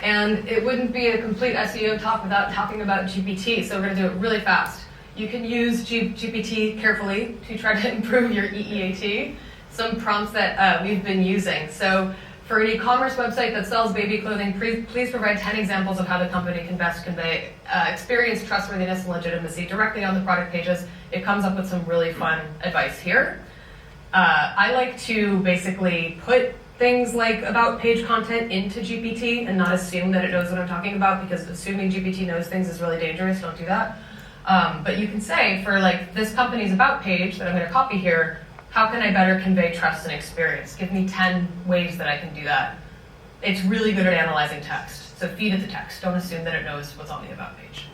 And it wouldn't be a complete SEO talk without talking about GPT, so we're going to do it really fast. You can use GPT carefully to try to improve your EEAT. Some prompts that we've been using. So for an e-commerce website that sells baby clothing, please provide 10 examples of how the company can best convey experience, trustworthiness, and legitimacy directly on the product pages. It comes up with some really fun advice here. I like to basically put things like about page content into GPT and not assume that it knows what I'm talking about, because assuming GPT knows things is really dangerous. Don't do that. But you can say, for like this company's about page that I'm going to copy here, how can I better convey trust and experience? Give me 10 ways that I can do that. It's really good at analyzing text, so feed it the text. Don't assume that it knows what's on the about page.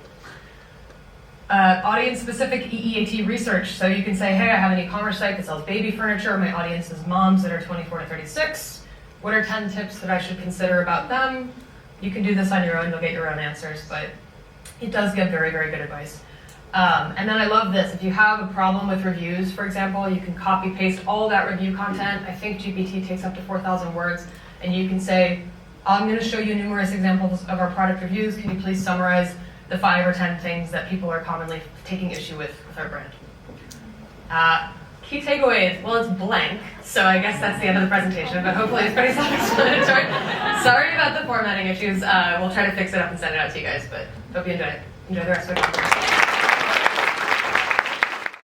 Audience-specific EEAT research. So you can say, hey, I have an e-commerce site that sells baby furniture. My audience is moms that are 24 to 36. What are 10 tips that I should consider about them? You can do this on your own. You'll get your own answers, but it does give very, very good advice. And then I love this. If you have a problem with reviews, for example, you can copy-paste all that review content. I think GPT takes up to 4,000 words. And you can say, I'm going to show you numerous examples of our product reviews. Can you please summarize the 5 or 10 things that people are commonly taking issue with our brand? Key takeaways. Well, it's blank, so I guess that's the end of the presentation, but hopefully it's pretty self-explanatory. Sorry about the formatting issues. We'll try to fix it up and send it out to you guys, but hope you enjoy it. Enjoy the rest of it.